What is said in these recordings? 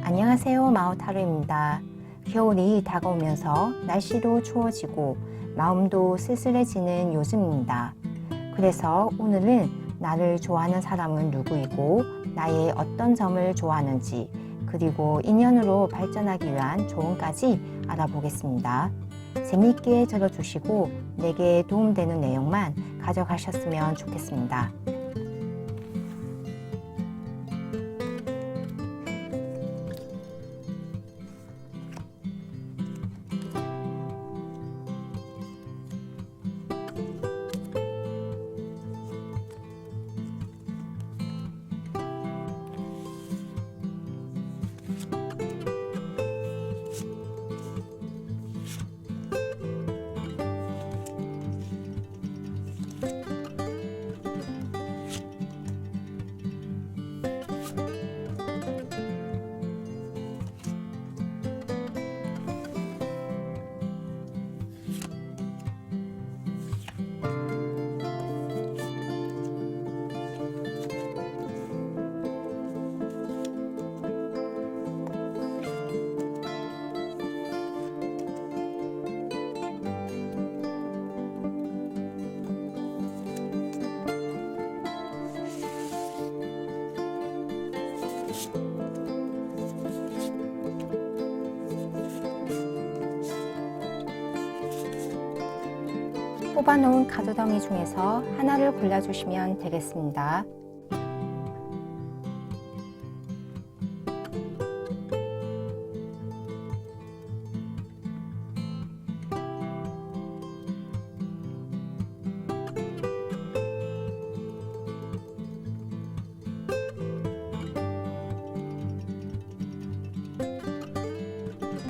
안녕하세요, 마오타루입니다. 겨울이 다가오면서 날씨도 추워지고 마음도 쓸쓸해지는 요즘입니다. 그래서 오늘은 나를 좋아하는 사람은 누구이고 나의 어떤 점을 좋아하는지 그리고 인연으로 발전하기 위한 조언까지 알아보겠습니다. 재미있게 들어주시고 내게 도움되는 내용만 가져가셨으면 좋겠습니다. 뽑아놓은 카드덩이 중에서 하나를 골라주시면 되겠습니다.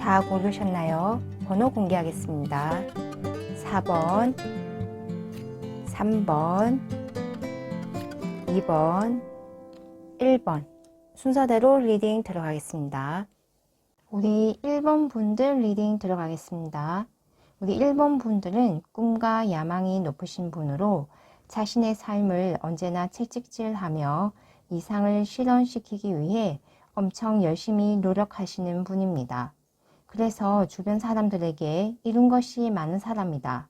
다 고르셨나요? 번호 공개하겠습니다. 4번, 3번, 2번, 1번 순서대로 리딩 들어가겠습니다. 우리 1번 분들 리딩 들어가겠습니다. 우리 1번 분들은 꿈과 야망이 높으신 분으로 자신의 삶을 언제나 채찍질하며 이상을 실현시키기 위해 엄청 열심히 노력하시는 분입니다. 그래서 주변 사람들에게 이룬 것이 많은 사람이다,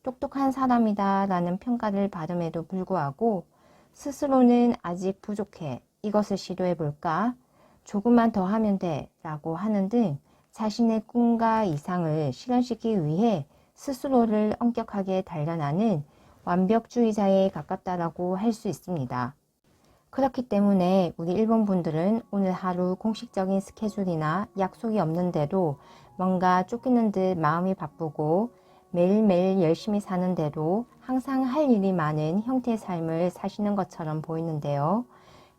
똑똑한 사람이다 라는 평가를 받음에도 불구하고 스스로는 아직 부족해, 이것을 시도해 볼까, 조금만 더 하면 돼 라고 하는 등 자신의 꿈과 이상을 실현시키기 위해 스스로를 엄격하게 단련하는 완벽주의자에 가깝다라고 할 수 있습니다. 그렇기 때문에 우리 1번 분들은 오늘 하루 공식적인 스케줄이나 약속이 없는데도 뭔가 쫓기는 듯 마음이 바쁘고 매일매일 열심히 사는데도 항상 할 일이 많은 형태의 삶을 사시는 것처럼 보이는데요.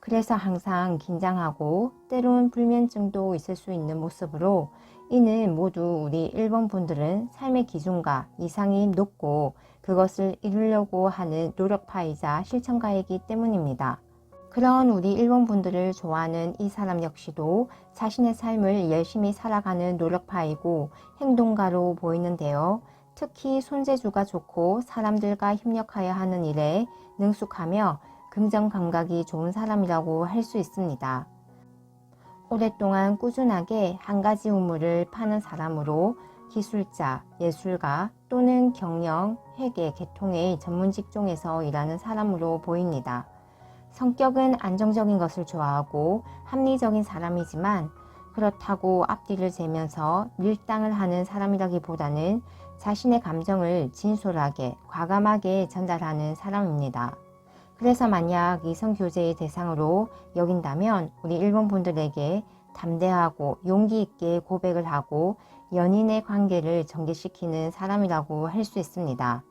그래서 항상 긴장하고 때론 불면증도 있을 수 있는 모습으로 이는 모두 우리 1번 분들은 삶의 기준과 이상이 높고 그것을 이루려고 하는 노력파이자 실천가이기 때문입니다. 그런 우리 1번 분들을 좋아하는 이 사람 역시도 자신의 삶을 열심히 살아가는 노력파이고 행동가로 보이는데요. 특히 손재주가 좋고 사람들과 협력하여 하는 일에 능숙하며 긍정 감각이 좋은 사람이라고 할 수 있습니다. 오랫동안 꾸준하게 한 가지 우물을 파는 사람으로 기술자, 예술가 또는 경영, 회계, 계통의 전문 직종에서 일하는 사람으로 보입니다. 성격은 안정적인 것을 좋아하고 합리적인 사람이지만 그렇다고 앞뒤를 재면서 밀당을 하는 사람이라기보다는 자신의 감정을 진솔하게 과감하게 전달하는 사람입니다. 그래서 만약 이성교제의 대상으로 여긴다면 우리 1번 분들에게 담대하고 용기 있게 고백을 하고 연인의 관계를 전개시키는 사람이라고 할 수 있습니다.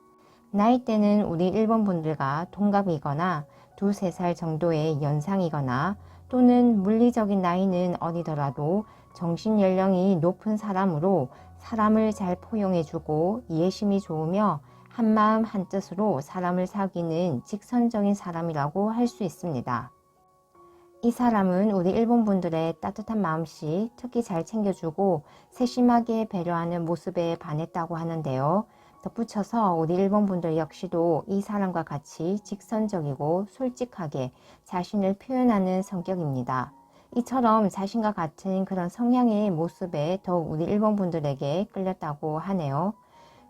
나이대는 우리 1번 분들과 동갑이거나 2~3살 정도의 연상이거나 또는 물리적인 나이는 어리더라도 정신연령이 높은 사람으로 사람을 잘 포용해주고 이해심이 좋으며 한마음 한뜻으로 사람을 사귀는 직선적인 사람이라고 할 수 있습니다. 이 사람은 우리 1번 분들의 따뜻한 마음씨 특히 잘 챙겨주고 세심하게 배려하는 모습에 반했다고 하는데요. 덧붙여서 우리 1번 분들 역시도 이 사람과 같이 직선적이고 솔직하게 자신을 표현하는 성격입니다. 이처럼 자신과 같은 그런 성향의 모습에 더욱 우리 1번 분들에게 끌렸다고 하네요.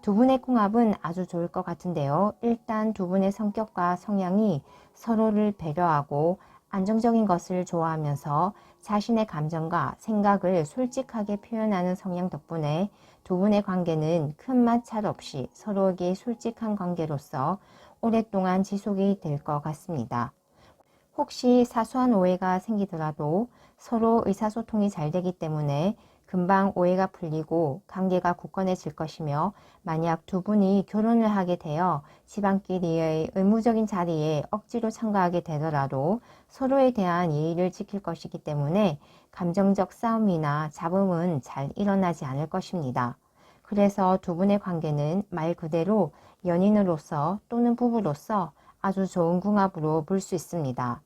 두 분의 궁합은 아주 좋을 것 같은데요. 일단 두 분의 성격과 성향이 서로를 배려하고 안정적인 것을 좋아하면서 자신의 감정과 생각을 솔직하게 표현하는 성향 덕분에 두 분의 관계는 큰 마찰 없이 서로에게 솔직한 관계로서 오랫동안 지속이 될 것 같습니다. 혹시 사소한 오해가 생기더라도 서로 의사소통이 잘 되기 때문에 금방 오해가 풀리고 관계가 굳건해질 것이며, 만약 두 분이 결혼을 하게 되어 집안끼리의 의무적인 자리에 억지로 참가하게 되더라도 서로에 대한 예의를 지킬 것이기 때문에 감정적 싸움이나 잡음은 잘 일어나지 않을 것입니다. 그래서 두 분의 관계는 말 그대로 연인으로서 또는 부부로서 아주 좋은 궁합으로 볼 수 있습니다.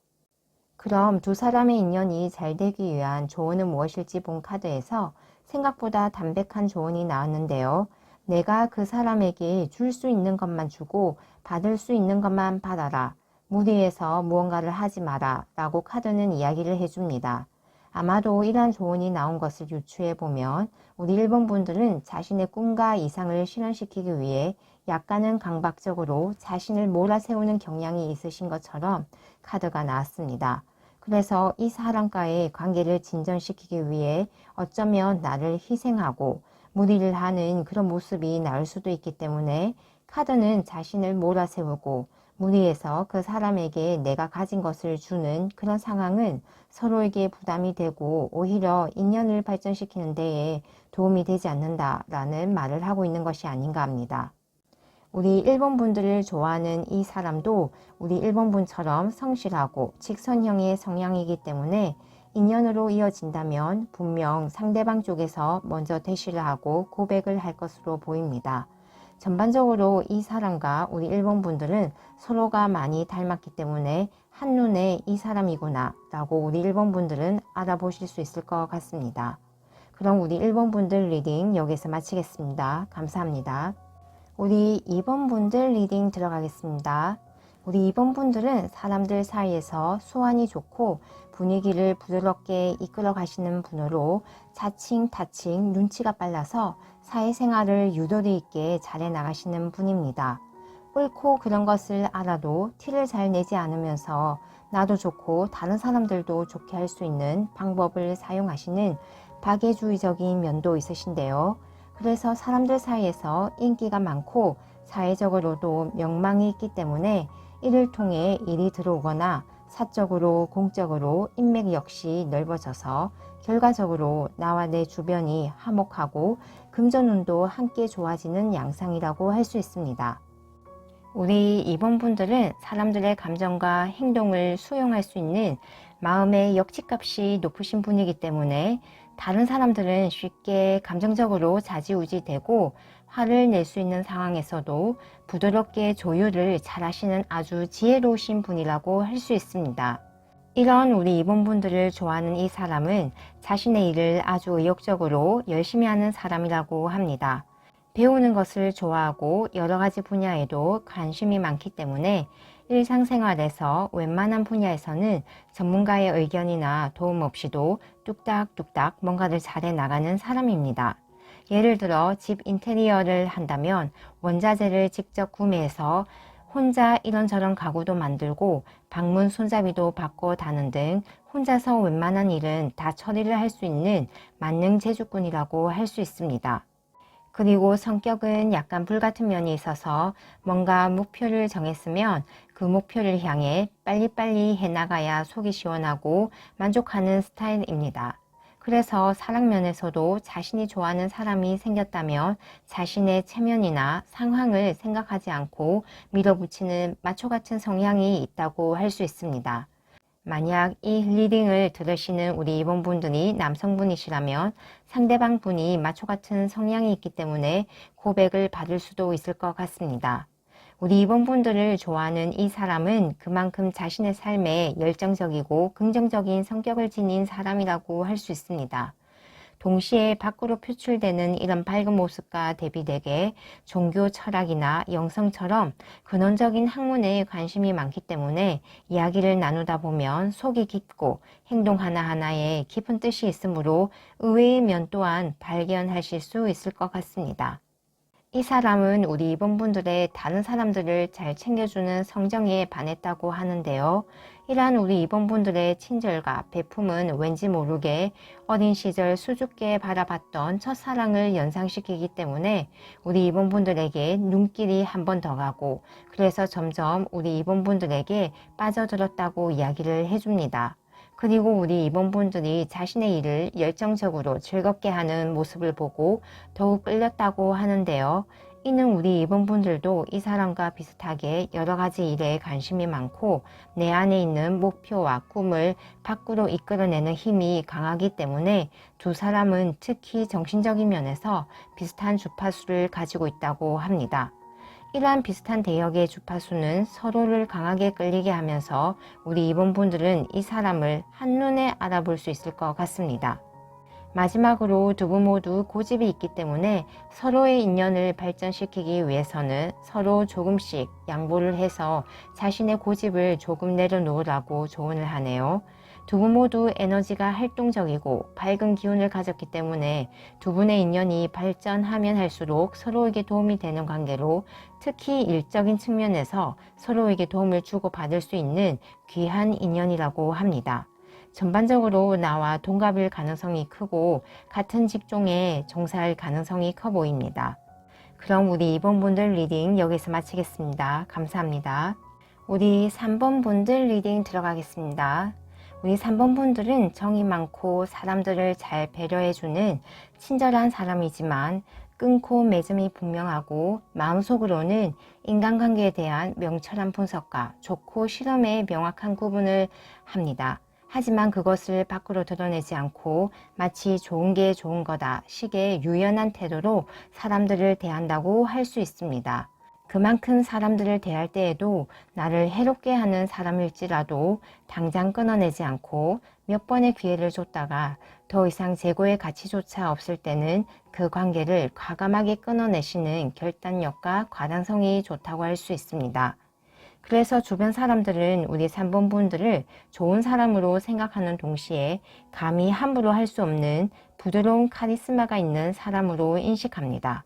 그럼 두 사람의 인연이 잘 되기 위한 조언은 무엇일지 본 카드에서 생각보다 담백한 조언이 나왔는데요. 내가 그 사람에게 줄 수 있는 것만 주고 받을 수 있는 것만 받아라. 무리해서 무언가를 하지 마라. 라고 카드는 이야기를 해줍니다. 아마도 이러한 조언이 나온 것을 유추해 보면 우리 1번 분들은 자신의 꿈과 이상을 실현시키기 위해 약간은 강박적으로 자신을 몰아세우는 경향이 있으신 것처럼 카드가 나왔습니다. 그래서 이 사람과의 관계를 진전시키기 위해 어쩌면 나를 희생하고 무리를 하는 그런 모습이 나올 수도 있기 때문에 카드는 자신을 몰아세우고 무리해서 그 사람에게 내가 가진 것을 주는 그런 상황은 서로에게 부담이 되고 오히려 인연을 발전시키는 데에 도움이 되지 않는다라는 말을 하고 있는 것이 아닌가 합니다. 우리 1번 분들을 좋아하는 이 사람도 우리 1번 분처럼 성실하고 직선형의 성향이기 때문에 인연으로 이어진다면 분명 상대방 쪽에서 먼저 대시를 하고 고백을 할 것으로 보입니다. 전반적으로 이 사람과 우리 1번 분들은 서로가 많이 닮았기 때문에 한눈에 이 사람이구나 라고 우리 1번 분들은 알아보실 수 있을 것 같습니다. 그럼 우리 1번 분들 리딩 여기서 마치겠습니다. 감사합니다. 우리 2번 분들 리딩 들어가겠습니다. 우리 2번 분들은 사람들 사이에서 소환이 좋고 분위기를 부드럽게 이끌어 가시는 분으로 자칭 타칭 눈치가 빨라서 사회생활을 유도리 있게 잘해 나가시는 분입니다. 옳고 그런 것을 알아도 티를 잘 내지 않으면서 나도 좋고 다른 사람들도 좋게 할 수 있는 방법을 사용하시는 박애주의적인 면도 있으신데요. 그래서 사람들 사이에서 인기가 많고 사회적으로도 명망이 있기 때문에 이를 통해 일이 들어오거나 사적으로 공적으로 인맥 역시 넓어져서 결과적으로 나와 내 주변이 화목하고 금전운도 함께 좋아지는 양상이라고 할 수 있습니다. 우리 2번 분들은 사람들의 감정과 행동을 수용할 수 있는 마음의 역치값이 높으신 분이기 때문에 다른 사람들은 쉽게 감정적으로 좌지우지되고 화를 낼 수 있는 상황에서도 부드럽게 조율을 잘 하시는 아주 지혜로우신 분이라고 할 수 있습니다. 이런 우리 2번 분들을 좋아하는 이 사람은 자신의 일을 아주 의욕적으로 열심히 하는 사람이라고 합니다. 배우는 것을 좋아하고 여러 가지 분야에도 관심이 많기 때문에 일상생활에서 웬만한 분야에서는 전문가의 의견이나 도움 없이도 뚝딱뚝딱 뭔가를 잘해 나가는 사람입니다. 예를 들어 집 인테리어를 한다면 원자재를 직접 구매해서 혼자 이런저런 가구도 만들고 방문 손잡이도 바꿔 다는 등 혼자서 웬만한 일은 다 처리를 할 수 있는 만능 제주꾼이라고 할 수 있습니다. 그리고 성격은 약간 불같은 면이 있어서 뭔가 목표를 정했으면 그 목표를 향해 빨리빨리 해나가야 속이 시원하고 만족하는 스타일입니다. 그래서 사랑면에서도 자신이 좋아하는 사람이 생겼다면 자신의 체면이나 상황을 생각하지 않고 밀어붙이는 마초 같은 성향이 있다고 할 수 있습니다. 만약 이 리딩을 들으시는 우리 2번 분들이 남성분이시라면 상대방 분이 마초 같은 성향이 있기 때문에 고백을 받을 수도 있을 것 같습니다. 우리 2번 분들을 좋아하는 이 사람은 그만큼 자신의 삶에 열정적이고 긍정적인 성격을 지닌 사람이라고 할 수 있습니다. 동시에 밖으로 표출되는 이런 밝은 모습과 대비되게 종교 철학이나 영성처럼 근원적인 학문에 관심이 많기 때문에 이야기를 나누다 보면 속이 깊고 행동 하나하나에 깊은 뜻이 있으므로 의외의 면 또한 발견하실 수 있을 것 같습니다. 이 사람은 우리 이번분들의 다른 사람들을 잘 챙겨주는 성정에 반했다고 하는데요. 이러한 우리 이번분들의 친절과 베품은 왠지 모르게 어린 시절 수줍게 바라봤던 첫사랑을 연상시키기 때문에 우리 이번분들에게 눈길이 한 번 더 가고 그래서 점점 우리 이번분들에게 빠져들었다고 이야기를 해줍니다. 그리고 우리 이번분들이 자신의 일을 열정적으로 즐겁게 하는 모습을 보고 더욱 끌렸다고 하는데요. 이는 우리 이번분들도 이 사람과 비슷하게 여러 가지 일에 관심이 많고 내 안에 있는 목표와 꿈을 밖으로 이끌어내는 힘이 강하기 때문에 두 사람은 특히 정신적인 면에서 비슷한 주파수를 가지고 있다고 합니다. 이러한 비슷한 대역의 주파수는 서로를 강하게 끌리게 하면서 우리 이번분들은 이 사람을 한눈에 알아볼 수 있을 것 같습니다. 마지막으로 두 분 모두 고집이 있기 때문에 서로의 인연을 발전시키기 위해서는 서로 조금씩 양보를 해서 자신의 고집을 조금 내려놓으라고 조언을 하네요. 두 분 모두 에너지가 활동적이고 밝은 기운을 가졌기 때문에 두 분의 인연이 발전하면 할수록 서로에게 도움이 되는 관계로 특히 일적인 측면에서 서로에게 도움을 주고받을 수 있는 귀한 인연이라고 합니다. 전반적으로 나와 동갑일 가능성이 크고 같은 직종에 종사할 가능성이 커 보입니다. 그럼 우리 2번 분들 리딩 여기서 마치겠습니다. 감사합니다. 우리 3번 분들 리딩 들어가겠습니다. 우리 3번 분들은 정이 많고 사람들을 잘 배려해주는 친절한 사람이지만 끊고 맺음이 분명하고 마음속으로는 인간관계에 대한 명철한 분석과 좋고 싫음의 명확한 구분을 합니다. 하지만 그것을 밖으로 드러내지 않고 마치 좋은 게 좋은 거다 식의 유연한 태도로 사람들을 대한다고 할 수 있습니다. 그만큼 사람들을 대할 때에도 나를 해롭게 하는 사람일지라도 당장 끊어내지 않고 몇 번의 기회를 줬다가 더 이상 재고의 가치조차 없을 때는 그 관계를 과감하게 끊어내시는 결단력과 과단성이 좋다고 할 수 있습니다. 그래서 주변 사람들은 우리 3번 분들을 좋은 사람으로 생각하는 동시에 감히 함부로 할 수 없는 부드러운 카리스마가 있는 사람으로 인식합니다.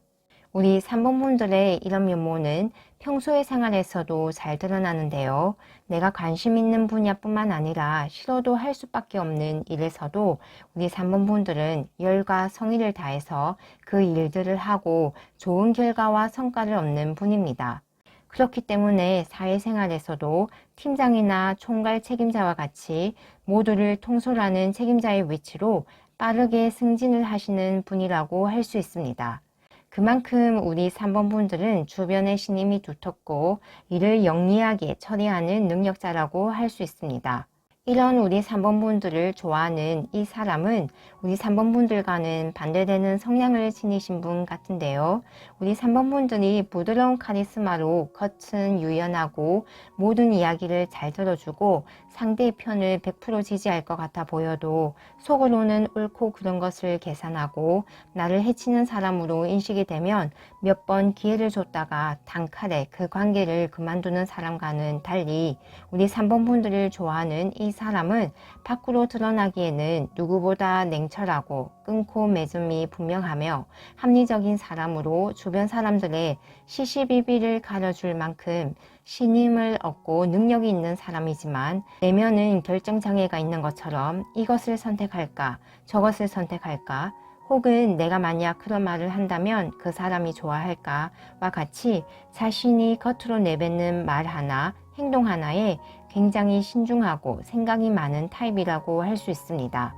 우리 3번 분들의 이런 면모는 평소의 생활에서도 잘 드러나는데요. 내가 관심 있는 분야뿐만 아니라 싫어도 할 수밖에 없는 일에서도 우리 3번 분들은 열과 성의를 다해서 그 일들을 하고 좋은 결과와 성과를 얻는 분입니다. 그렇기 때문에 사회생활에서도 팀장이나 총괄 책임자와 같이 모두를 통솔하는 책임자의 위치로 빠르게 승진을 하시는 분이라고 할 수 있습니다. 그만큼 우리 3번 분들은 주변의 신임이 두텁고 이를 영리하게 처리하는 능력자라고 할 수 있습니다. 이런 우리 3번 분들을 좋아하는 이 사람은 우리 3번 분들과는 반대되는 성향을 지니신 분 같은데요. 우리 3번 분들이 부드러운 카리스마로 겉은 유연하고 모든 이야기를 잘 들어주고 상대의 편을 100% 지지할 것 같아 보여도 속으로는 옳고 그른 것을 계산하고 나를 해치는 사람으로 인식이 되면 몇 번 기회를 줬다가 단칼에 그 관계를 그만두는 사람과는 달리 우리 3번 분들을 좋아하는 이 사람은 밖으로 드러나기에는 누구보다 냉철하고 끊고 맺음이 분명하며 합리적인 사람으로 주변 사람들의 시시비비를 가려줄 만큼 신임을 얻고 능력이 있는 사람이지만 내면은 결정장애가 있는 것처럼 이것을 선택할까 저것을 선택할까 혹은 내가 만약 그런 말을 한다면 그 사람이 좋아할까와 같이 자신이 겉으로 내뱉는 말 하나 행동 하나에 굉장히 신중하고 생각이 많은 타입이라고 할 수 있습니다.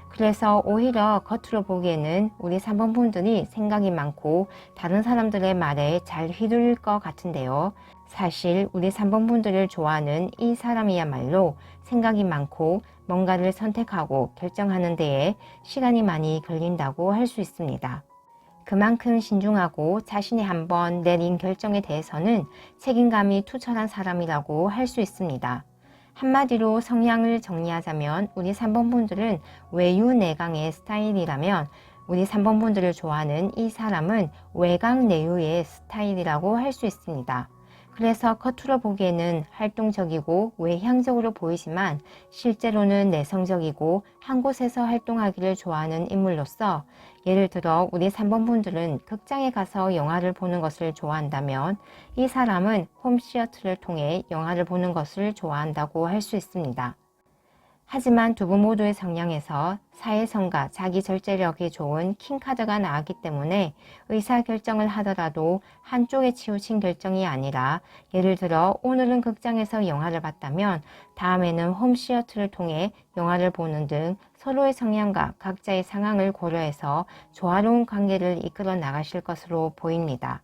그래서 오히려 겉으로 보기에는 우리 3번 분들이 생각이 많고 다른 사람들의 말에 잘 휘둘릴 것 같은데요. 사실 우리 3번 분들을 좋아하는 이 사람이야말로 생각이 많고 뭔가를 선택하고 결정하는 데에 시간이 많이 걸린다고 할 수 있습니다. 그만큼 신중하고 자신이 한번 내린 결정에 대해서는 책임감이 투철한 사람이라고 할 수 있습니다. 한마디로 성향을 정리하자면 우리 3번 분들은 외유내강의 스타일이라면 우리 3번 분들을 좋아하는 이 사람은 외강 내유의 스타일이라고 할 수 있습니다. 그래서 겉으로 보기에는 활동적이고 외향적으로 보이지만 실제로는 내성적이고 한 곳에서 활동하기를 좋아하는 인물로서, 예를 들어 우리 3번 분들은 극장에 가서 영화를 보는 것을 좋아한다면 이 사람은 홈시어터를 통해 영화를 보는 것을 좋아한다고 할 수 있습니다. 하지만 두 분 모두의 성향에서 사회성과 자기 절제력이 좋은 킹카드가 나왔기 때문에 의사결정을 하더라도 한쪽에 치우친 결정이 아니라, 예를 들어 오늘은 극장에서 영화를 봤다면 다음에는 홈시어터를 통해 영화를 보는 등 서로의 성향과 각자의 상황을 고려해서 조화로운 관계를 이끌어 나가실 것으로 보입니다.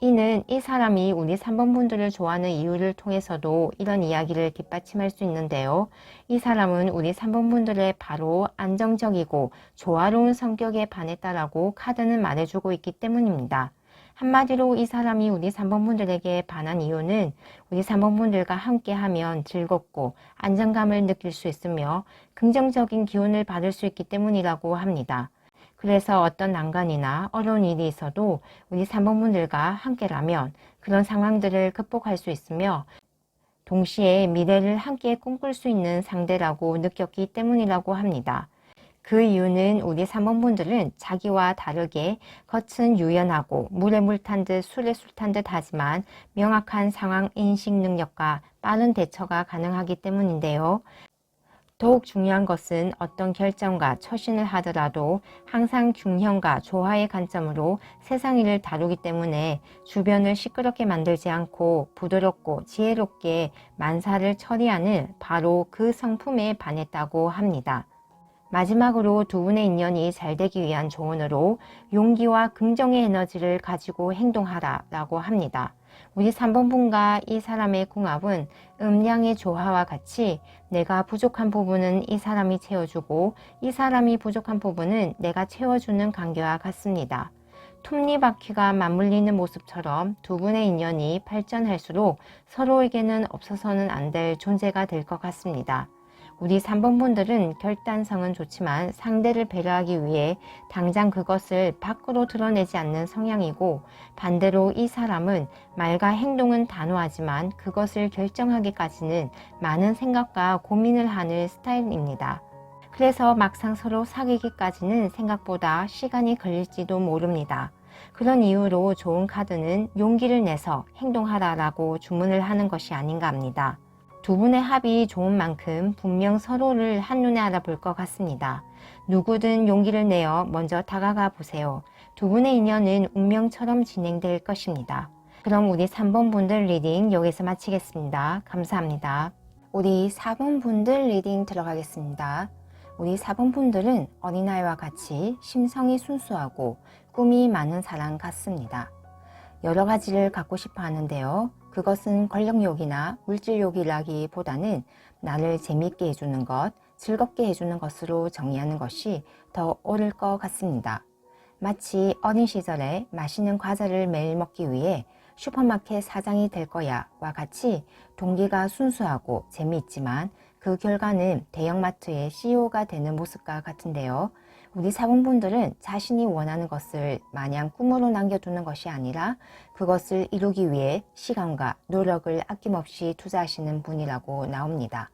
이는 이 사람이 우리 3번 분들을 좋아하는 이유를 통해서도 이런 이야기를 뒷받침할 수 있는데요. 이 사람은 우리 3번 분들의 바로 안정적이고 조화로운 성격에 반했다라고 카드는 말해주고 있기 때문입니다. 한마디로 이 사람이 우리 3번 분들에게 반한 이유는 우리 3번 분들과 함께하면 즐겁고 안정감을 느낄 수 있으며 긍정적인 기운을 받을 수 있기 때문이라고 합니다. 그래서 어떤 난관이나 어려운 일이 있어도 우리 3번 분들과 함께라면 그런 상황들을 극복할 수 있으며, 동시에 미래를 함께 꿈꿀 수 있는 상대라고 느꼈기 때문이라고 합니다. 그 이유는 우리 3번 분들은 자기와 다르게 겉은 유연하고 물에 물 탄 듯 술에 술 탄 듯 하지만 명확한 상황 인식 능력과 빠른 대처가 가능하기 때문인데요. 더욱 중요한 것은 어떤 결정과 처신을 하더라도 항상 균형과 조화의 관점으로 세상 일을 다루기 때문에 주변을 시끄럽게 만들지 않고 부드럽고 지혜롭게 만사를 처리하는 바로 그 성품에 반했다고 합니다. 마지막으로 두 분의 인연이 잘 되기 위한 조언으로 용기와 긍정의 에너지를 가지고 행동하라 라고 합니다. 우리 3번 분과 이 사람의 궁합은 음양의 조화와 같이 내가 부족한 부분은 이 사람이 채워주고 이 사람이 부족한 부분은 내가 채워주는 관계와 같습니다. 톱니바퀴가 맞물리는 모습처럼 두 분의 인연이 발전할수록 서로에게는 없어서는 안 될 존재가 될 것 같습니다. 우리 3번 분들은 결단성은 좋지만 상대를 배려하기 위해 당장 그것을 밖으로 드러내지 않는 성향이고, 반대로 이 사람은 말과 행동은 단호하지만 그것을 결정하기까지는 많은 생각과 고민을 하는 스타일입니다. 그래서 막상 서로 사귀기까지는 생각보다 시간이 걸릴지도 모릅니다. 그런 이유로 좋은 카드는 용기를 내서 행동하라라고 주문을 하는 것이 아닌가 합니다. 두 분의 합이 좋은 만큼 분명 서로를 한눈에 알아볼 것 같습니다. 누구든 용기를 내어 먼저 다가가 보세요. 두 분의 인연은 운명처럼 진행될 것입니다. 그럼 우리 3번 분들 리딩 여기서 마치겠습니다. 감사합니다. 우리 4번 분들 리딩 들어가겠습니다. 우리 4번 분들은 어린아이와 같이 심성이 순수하고 꿈이 많은 사람 같습니다. 여러 가지를 갖고 싶어 하는데요. 그것은 권력욕이나 물질욕이라기보다는 나를 재미있게 해주는 것, 즐겁게 해주는 것으로 정의하는 것이 더 옳을 것 같습니다. 마치 어린 시절에 맛있는 과자를 매일 먹기 위해 슈퍼마켓 사장이 될 거야와 같이 동기가 순수하고 재미있지만 그 결과는 대형마트의 CEO가 되는 모습과 같은데요. 우리 사분분들은 자신이 원하는 것을 마냥 꿈으로 남겨두는 것이 아니라 그것을 이루기 위해 시간과 노력을 아낌없이 투자하시는 분이라고 나옵니다.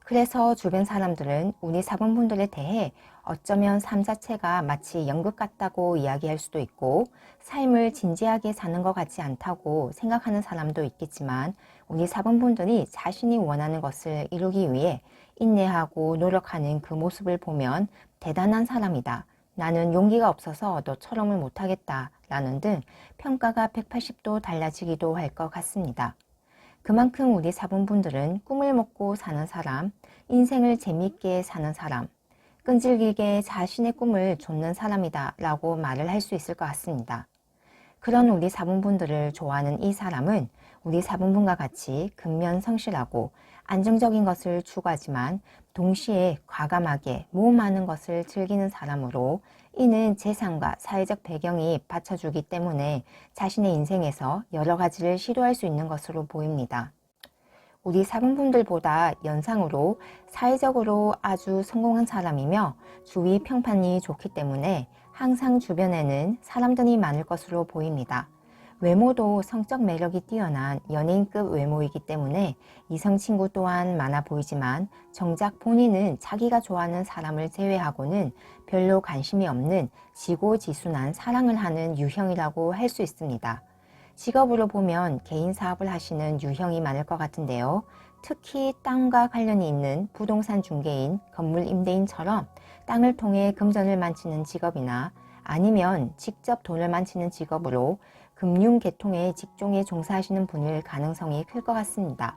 그래서 주변 사람들은 우리 사분분들에 대해 어쩌면 삶 자체가 마치 연극 같다고 이야기할 수도 있고 삶을 진지하게 사는 것 같지 않다고 생각하는 사람도 있겠지만, 우리 사분분들이 자신이 원하는 것을 이루기 위해 인내하고 노력하는 그 모습을 보면 대단한 사람이다, 나는 용기가 없어서 너처럼을 못하겠다 라는 등 평가가 180도 달라지기도 할 것 같습니다. 그만큼 우리 사분분들은 꿈을 먹고 사는 사람, 인생을 재미있게 사는 사람, 끈질기게 자신의 꿈을 좇는 사람이다 라고 말을 할 수 있을 것 같습니다. 그런 우리 사분분들을 좋아하는 이 사람은 우리 사분분과 같이 근면성실하고 안정적인 것을 추구하지만 동시에 과감하게 모험하는 것을 즐기는 사람으로, 이는 재산과 사회적 배경이 받쳐주기 때문에 자신의 인생에서 여러 가지를 시도할 수 있는 것으로 보입니다. 우리 사분분들보다 연상으로 사회적으로 아주 성공한 사람이며 주위 평판이 좋기 때문에 항상 주변에는 사람들이 많을 것으로 보입니다. 외모도 성적 매력이 뛰어난 연예인급 외모이기 때문에 이성 친구 또한 많아 보이지만 정작 본인은 자기가 좋아하는 사람을 제외하고는 별로 관심이 없는 지고지순한 사랑을 하는 유형이라고 할 수 있습니다. 직업으로 보면 개인 사업을 하시는 유형이 많을 것 같은데요. 특히 땅과 관련이 있는 부동산 중개인, 건물 임대인처럼 땅을 통해 금전을 만지는 직업이나 아니면 직접 돈을 만지는 직업으로 금융 계통의 직종에 종사하시는 분일 가능성이 클 것 같습니다.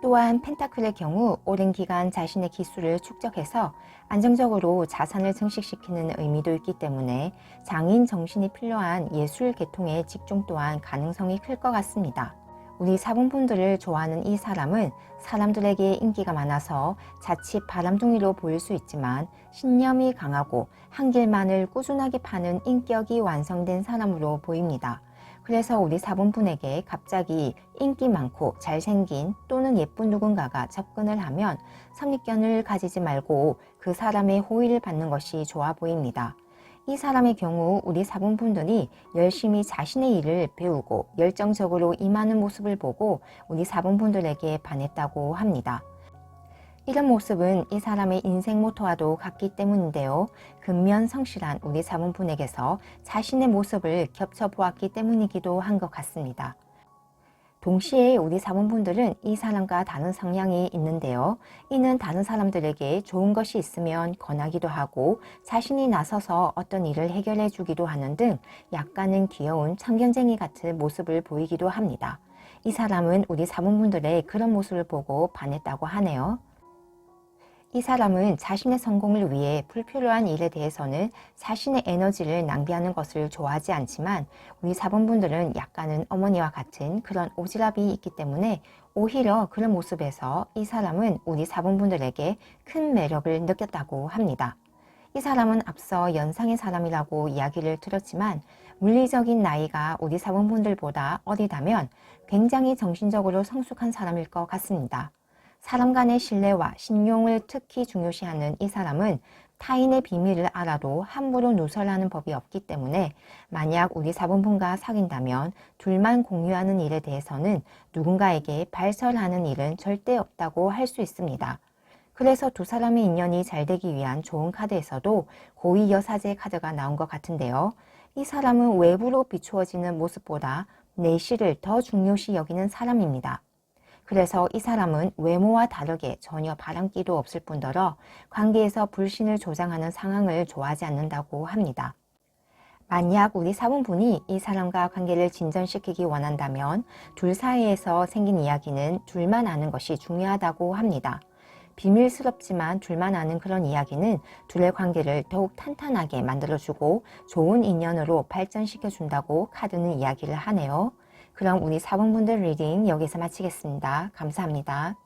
또한 펜타클의 경우 오랜 기간 자신의 기술을 축적해서 안정적으로 자산을 증식시키는 의미도 있기 때문에 장인 정신이 필요한 예술 계통의 직종 또한 가능성이 클 것 같습니다. 우리 사분분들을 좋아하는 이 사람은 사람들에게 인기가 많아서 자칫 바람둥이로 보일 수 있지만 신념이 강하고 한 길만을 꾸준하게 파는 인격이 완성된 사람으로 보입니다. 그래서 우리 사분분에게 갑자기 인기 많고 잘생긴 또는 예쁜 누군가가 접근을 하면 선입견을 가지지 말고 그 사람의 호의를 받는 것이 좋아 보입니다. 이 사람의 경우 우리 사분분들이 열심히 자신의 일을 배우고 열정적으로 임하는 모습을 보고 우리 사분분들에게 반했다고 합니다. 이런 모습은 이 사람의 인생 모토와도 같기 때문인데요. 근면성실한 우리 사분분에게서 자신의 모습을 겹쳐보았기 때문이기도 한 것 같습니다. 동시에 우리 사분분들은 이 사람과 다른 성향이 있는데요. 이는 다른 사람들에게 좋은 것이 있으면 권하기도 하고 자신이 나서서 어떤 일을 해결해 주기도 하는 등 약간은 귀여운 참견쟁이 같은 모습을 보이기도 합니다. 이 사람은 우리 사분분들의 그런 모습을 보고 반했다고 하네요. 이 사람은 자신의 성공을 위해 불필요한 일에 대해서는 자신의 에너지를 낭비하는 것을 좋아하지 않지만 우리 사분분들은 약간은 어머니와 같은 그런 오지랖이 있기 때문에 오히려 그런 모습에서 이 사람은 우리 사분분들에게 큰 매력을 느꼈다고 합니다. 이 사람은 앞서 연상의 사람이라고 이야기를 드렸지만 물리적인 나이가 우리 사분분들보다 어리다면 굉장히 정신적으로 성숙한 사람일 것 같습니다. 사람 간의 신뢰와 신용을 특히 중요시하는 이 사람은 타인의 비밀을 알아도 함부로 누설하는 법이 없기 때문에 만약 우리 사분분과 사귄다면 둘만 공유하는 일에 대해서는 누군가에게 발설하는 일은 절대 없다고 할 수 있습니다. 그래서 두 사람의 인연이 잘 되기 위한 좋은 카드에서도 고위 여사제 카드가 나온 것 같은데요. 이 사람은 외부로 비추어지는 모습보다 내실을 더 중요시 여기는 사람입니다. 그래서 이 사람은 외모와 다르게 전혀 바람기도 없을 뿐더러 관계에서 불신을 조장하는 상황을 좋아하지 않는다고 합니다. 만약 우리 사분분이 이 사람과 관계를 진전시키기 원한다면 둘 사이에서 생긴 이야기는 둘만 아는 것이 중요하다고 합니다. 비밀스럽지만 둘만 아는 그런 이야기는 둘의 관계를 더욱 탄탄하게 만들어주고 좋은 인연으로 발전시켜준다고 카드는 이야기를 하네요. 그럼 우리 사분분들 리딩 여기서 마치겠습니다. 감사합니다.